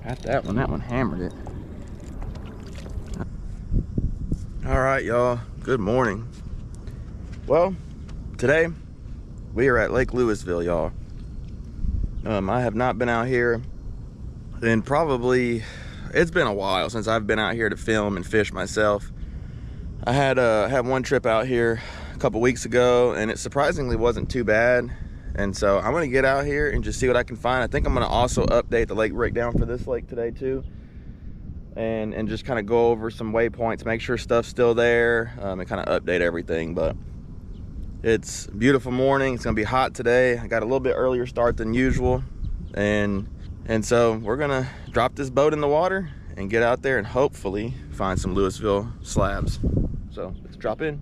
Got that one hammered it. All right, y'all, good morning. Well, today we are at Lake Louisville, y'all. I have not been out here in probably, it's been a while since I've been out here to film and fish myself. I had one trip out here a couple weeks ago, and it surprisingly wasn't too bad. And so I'm gonna get out here and just see what I can find. I think I'm gonna also update the lake breakdown for this lake today too, and just kind of go over some waypoints, make sure stuff's still there, and kind of update everything. But it's a beautiful morning. It's gonna be hot today. I got a little bit earlier start than usual, and so we're gonna drop this boat in the water and get out there and hopefully find some Louisville slabs. So let's drop in.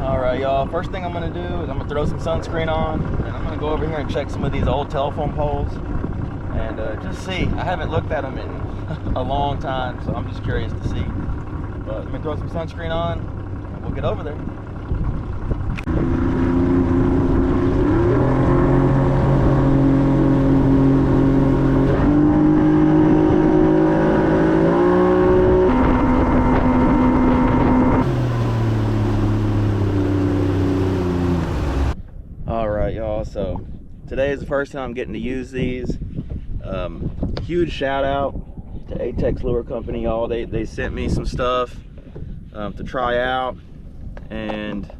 All right, y'all, first thing I'm gonna do is I'm gonna throw some sunscreen on, and I'm gonna go over here and check some of these old telephone poles and just see. I haven't looked at them in a long time, so I'm just curious to see. But let me throw some sunscreen on and we'll get over there. So today is the first time I'm getting to use these. Huge shout out to Atex Lure Company, y'all. They sent me some stuff to try out, and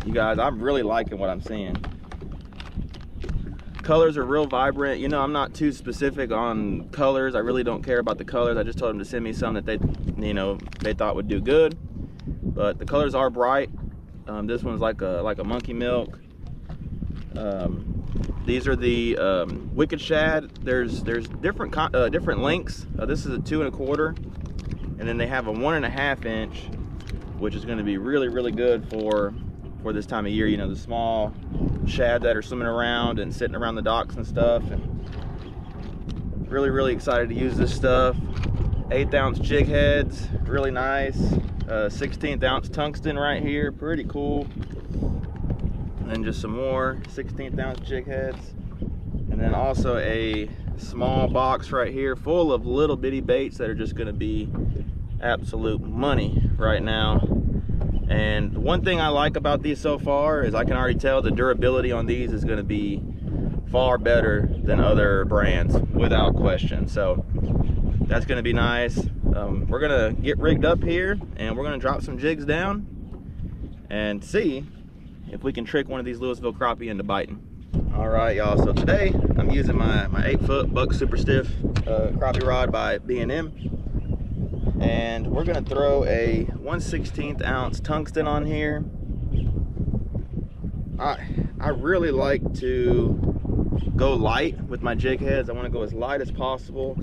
you guys, I'm really liking what I'm seeing. Colors are real vibrant. You know, I'm not too specific on colors. I really don't care about the colors. I just told them to send me some that they thought would do good. But the colors are bright. This one's like a monkey milk. These are the Wicked Shad. There's different lengths. This is a 2 1/4, and then they have a 1 1/2 inch, which is going to be really good for this time of year. You know, the small shad that are swimming around and sitting around the docks and stuff. And really excited to use this stuff. 1/8 ounce jig heads, really nice. 16th ounce tungsten right here, pretty cool. And just some more 16th ounce jig heads, and then also a small box right here full of little bitty baits that are just going to be absolute money right now. And one thing I like about these so far is I can already tell the durability on these is going to be far better than other brands, without question. So that's going to be nice. We're going to get rigged up here, and we're going to drop some jigs down and see if we can trick one of these Louisville crappie into biting. All right, y'all, so today I'm using my 8-foot buck super stiff crappie rod by B&M, and we're gonna throw a 1/16 ounce tungsten on here. I really like to go light with my jig heads. I want to go as light as possible,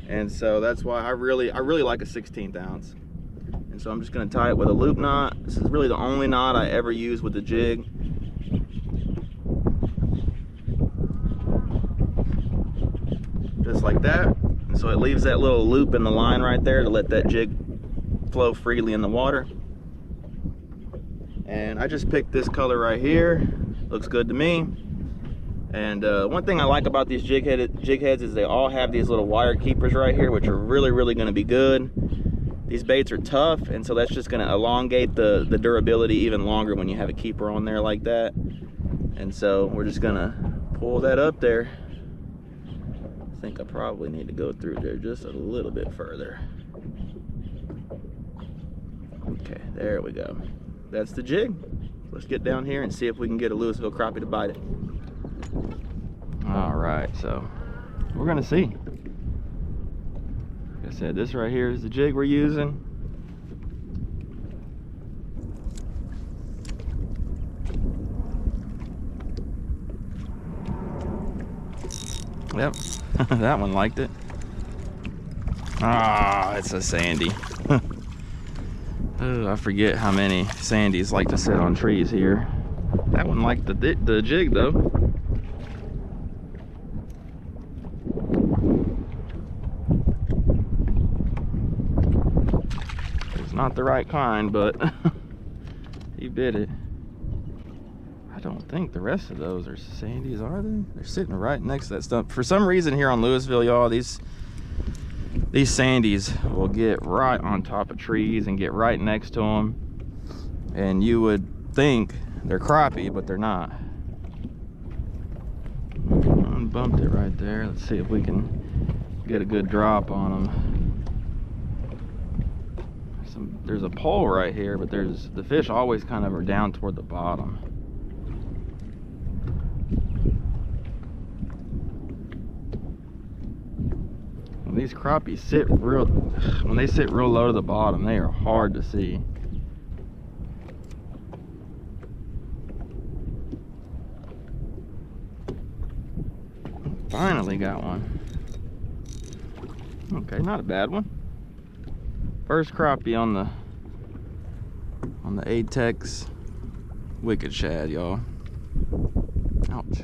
and so that's why I really like a 16th ounce. So I'm just going to tie it with a loop knot. This is really the only knot I ever use with the jig. Just like that. And so it leaves that little loop in the line right there to let that jig flow freely in the water. And I just picked this color right here. Looks good to me. And one thing I like about these jig heads is they all have these little wire keepers right here, which are really going to be good. These baits are tough, and so that's just going to elongate the durability even longer when you have a keeper on there like that. And so we're just going to pull that up there. I think I probably need to go through there just a little bit further. Okay, there we go. That's the jig. Let's get down here and see if we can get a Louisville crappie to bite it. All right, so we're going to see. Like I said, this right here is the jig we're using. Yep, that one liked it. Ah, it's a sandy. Oh, I forget how many sandies like to sit on trees here. That one liked the jig though. It's not the right kind, but He bit it. I don't think the rest of those are sandies, are they? They're sitting right next to that stump. For some reason here on Louisville, y'all, these sandies will get right on top of trees and get right next to them. And you would think they're crappie, but they're not. Unbumped it right there. Let's see if we can get a good drop on them. There's a pole right here, but the fish always kind of are down toward the bottom. When these crappies sit real low to the bottom, they are hard to see. Finally got one. Okay, not a bad one. First crappie on the Atex wicked shad, y'all. Ouch.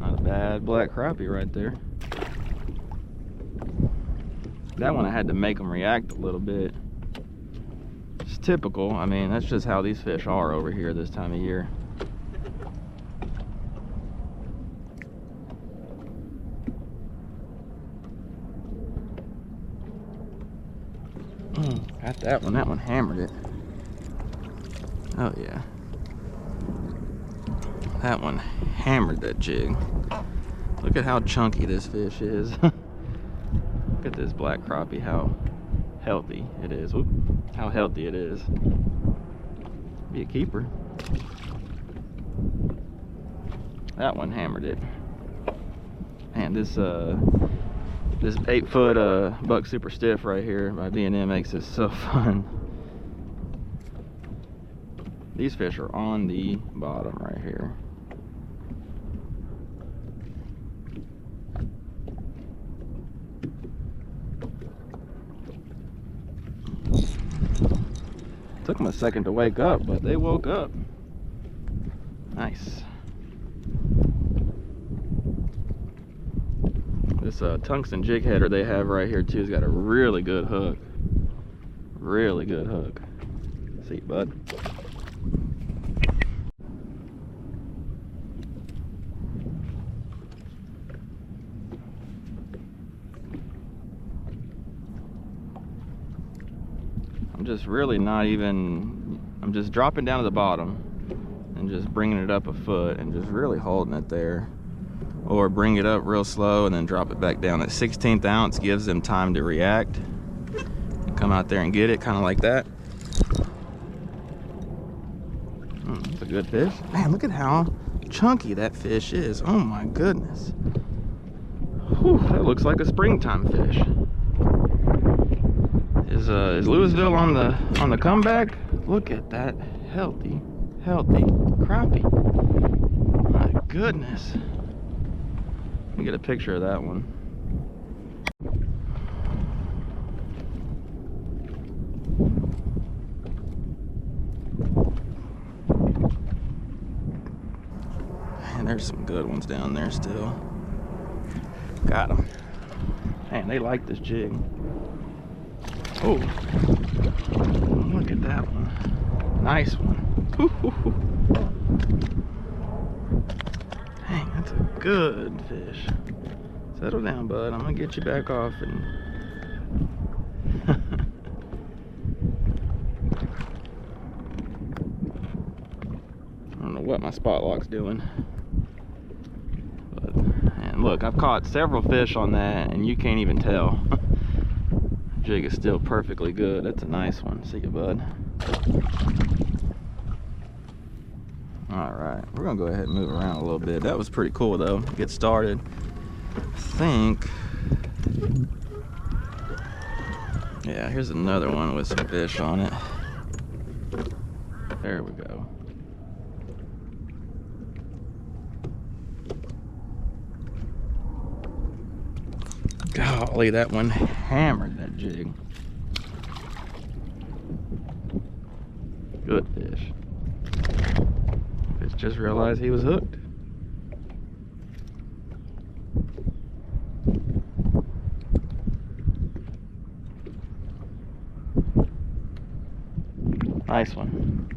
Not a bad black crappie right there. That one I had to make them react a little bit. It's typical. I mean, that's just how these fish are over here this time of year. Got that one. That one hammered it. Oh yeah. That one hammered that jig. Look at how chunky this fish is. Look at this black crappie, how healthy it is. Whoop. How healthy it is. Be a keeper. That one hammered it. Man, this 8-foot buck super stiff right here by B&M makes this so fun. These fish are on the bottom right here. Took them a second to wake up, but they woke up. Nice. This tungsten jig header they have right here too has got a really good hook. Really good hook. See, bud. I'm just really not even, I'm just dropping down to the bottom and just bringing it up a foot and just really holding it there. Or bring it up real slow and then drop it back down. That 16th ounce gives them time to react. Come out there and get it, kind of like that. That's a good fish. Man, look at how chunky that fish is. Oh my goodness. Whew, that looks like a springtime fish. Is Louisville on the comeback? Look at that healthy crappie. My goodness. Let me get a picture of that one. And there's some good ones down there still. Got them. Man, they like this jig. Oh, look at that one. Nice one. Dang, that's a good fish. Settle down, bud. I'm gonna get you back off and I don't know what my spot lock's doing. But, and look, I've caught several fish on that and you can't even tell. Jig is still perfectly good. That's a nice one. See you, bud. Alright, we're gonna go ahead and move around a little bit. That was pretty cool though. Get started. I think, yeah, here's another one with some fish on it. There we go. Golly, that one hammered that jig. Good fish. Just realized he was hooked. Nice one.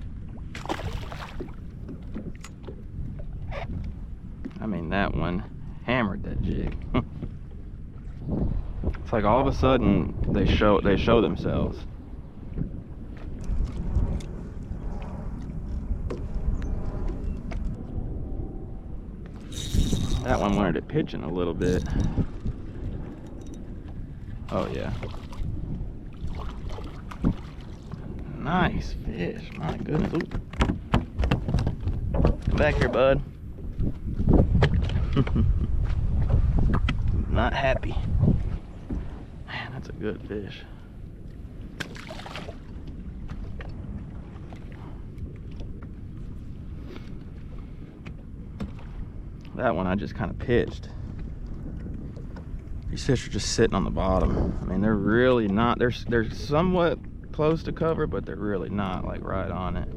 I mean, that one hammered that jig. It's like all of a sudden they show themselves. That one wanted it pitching a little bit. Oh yeah. Nice fish, my goodness. Ooh. Come back here, bud. Not happy. Man, that's a good fish. That one I just kind of pitched. These fish are just sitting on the bottom. I mean, they're really not, they're somewhat close to cover, but they're really not like right on it.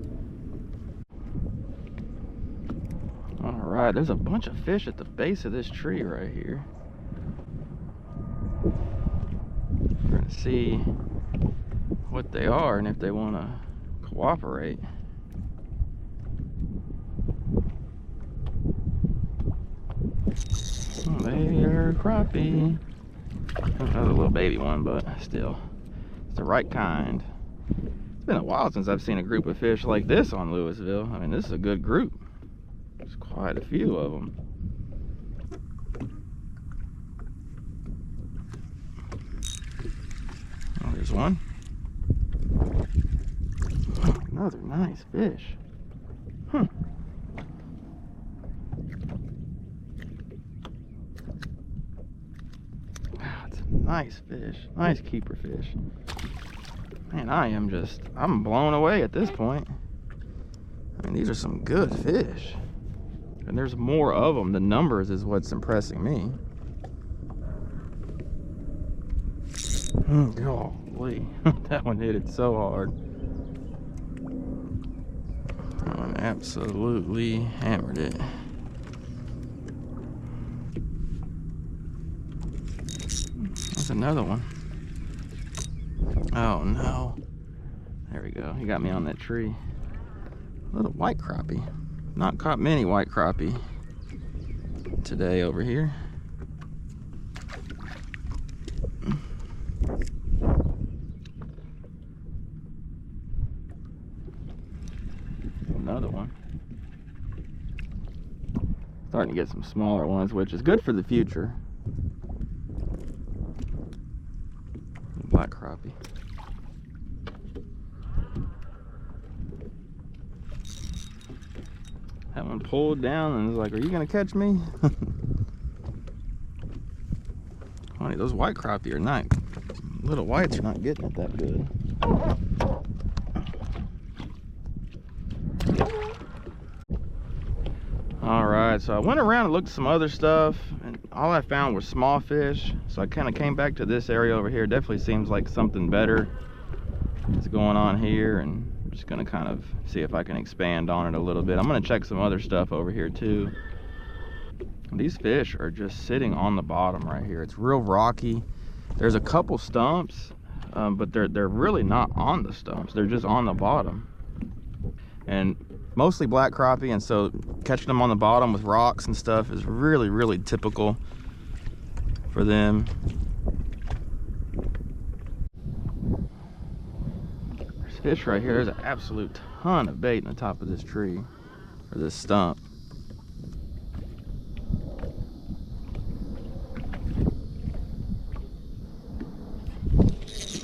All right, there's a bunch of fish at the base of this tree right here. We're gonna see what they are and if they want to cooperate. They are crappie. Another little baby one, but still, it's the right kind. It's been a while since I've seen a group of fish like this on Louisville. I mean, this is a good group. There's quite a few of them. Oh, there's one. Oh, another nice fish. Huh. Nice fish, nice keeper fish. Man, I'm blown away at this point. I mean, these are some good fish. And there's more of them. The numbers is what's impressing me. Golly, that one hit it so hard. That one absolutely hammered it. Another one. Oh no. There we go. He got me on that tree. A little white crappie. Not caught many white crappie today over here. Another one. Starting to get some smaller ones, which is good for the future. Black crappie. That one pulled down and was like, "Are you gonna catch me?" Funny, those white crappie are not. Little whites are not getting it that good. All right, so I went around and looked at some other stuff, and all I found was small fish. So I kind of came back to this area over here. Definitely seems like something better is going on here, and I'm just gonna kind of see if I can expand on it a little bit. I'm gonna check some other stuff over here too. These fish are just sitting on the bottom right here. It's real rocky. There's a couple stumps, but they're really not on the stumps. They're just on the bottom. And mostly black crappie, and so catching them on the bottom with rocks and stuff is really typical for them. There's fish right here. There's an absolute ton of bait in the top of this tree, or this stump.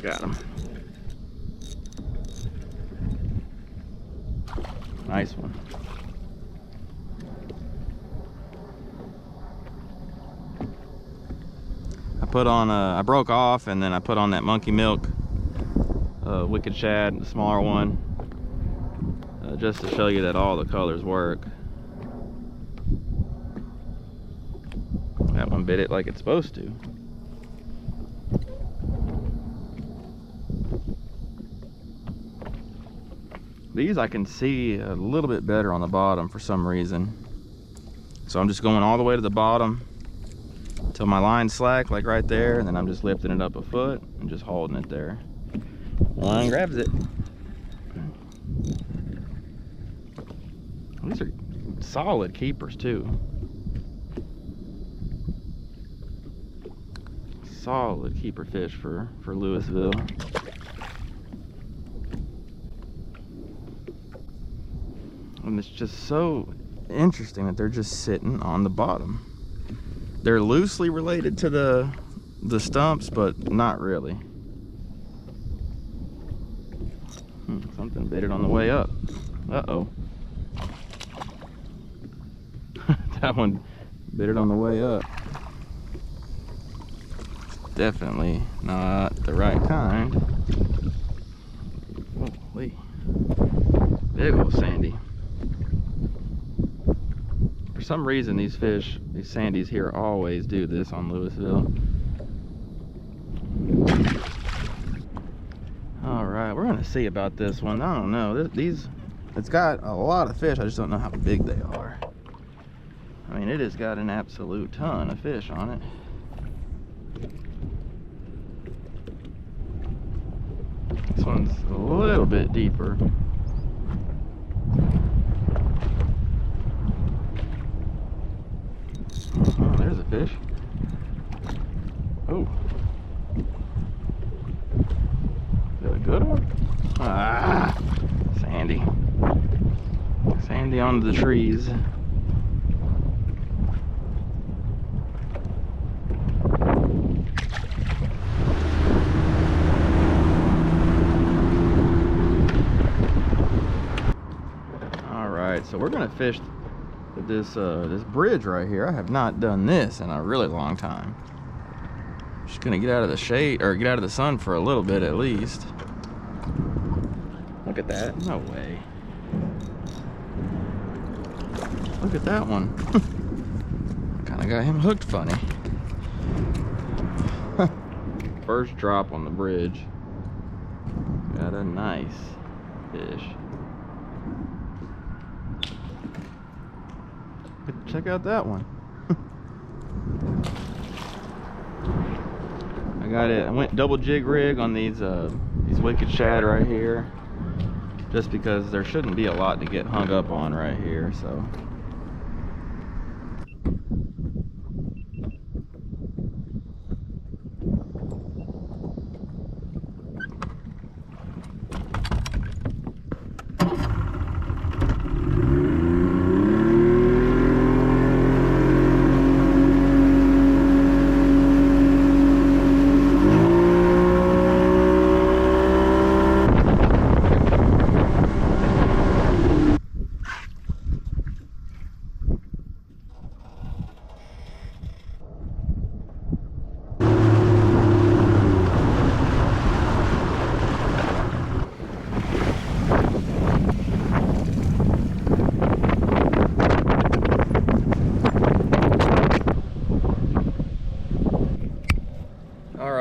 Got him. Nice one. I broke off, and then I put on that monkey milk wicked shad, the smaller one, just to show you that all the colors work. That one bit it like it's supposed to. These I can see a little bit better on the bottom for some reason. So I'm just going all the way to the bottom till my line's slack, like right there, and then I'm just lifting it up a foot and just holding it there. The line grabs it. These are solid keepers too. Solid keeper fish for Louisville. And it's just so interesting that they're just sitting on the bottom. They're loosely related to the stumps, but not really. Something bit it on the way up. Uh-oh. That one bit it on the way up. Definitely not the right kind. Holy. Big old sandy. For some reason these fish, these sandies here, always do this on Louisville. Alright, we're gonna see about this one. I don't know. It's got a lot of fish. I just don't know how big they are. I mean, it has got an absolute ton of fish on it. This one's a little bit deeper. Oh, there's a fish. Oh. Is that a good one? Ah, sandy. Sandy on the trees. So we're gonna fish this this bridge right here. I have not done this in a really long time. Just gonna get out of the shade, or get out of the sun for a little bit at least. Look at that. No way. Look at that one. Kind of got him hooked funny. First drop on the bridge. Got a nice fish. Check out that one. I got it. I went double jig rig on these wicked shad right here, just because there shouldn't be a lot to get hung up on right here. So.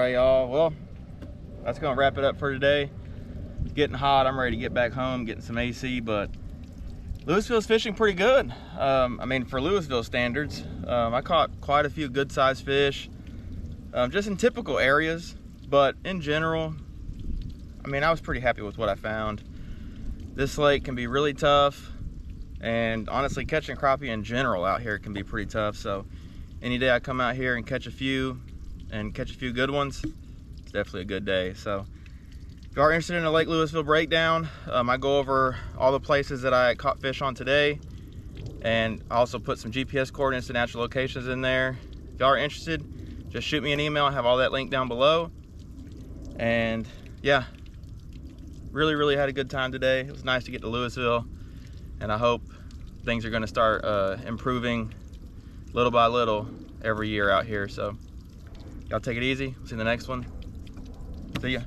Y'all, well, that's gonna wrap it up for today. It's getting hot. I'm ready to get back home, getting some AC, but Louisville's fishing pretty good. I mean, for Louisville standards, I caught quite a few good sized fish, just in typical areas, but in general, I mean, I was pretty happy with what I found. This lake can be really tough, and honestly, catching crappie in general out here can be pretty tough. So any day I come out here and catch a few good ones, it's definitely a good day. So if you are interested in a Lake Louisville breakdown, I go over all the places that I caught fish on today, and I also put some GPS coordinates to natural locations in there. If you are interested, just shoot me an email. I have all that linked down below. And yeah, really had a good time today. It was nice to get to Louisville, and I hope things are going to start improving little by little every year out here. So y'all take it easy. See you in the next one. See ya.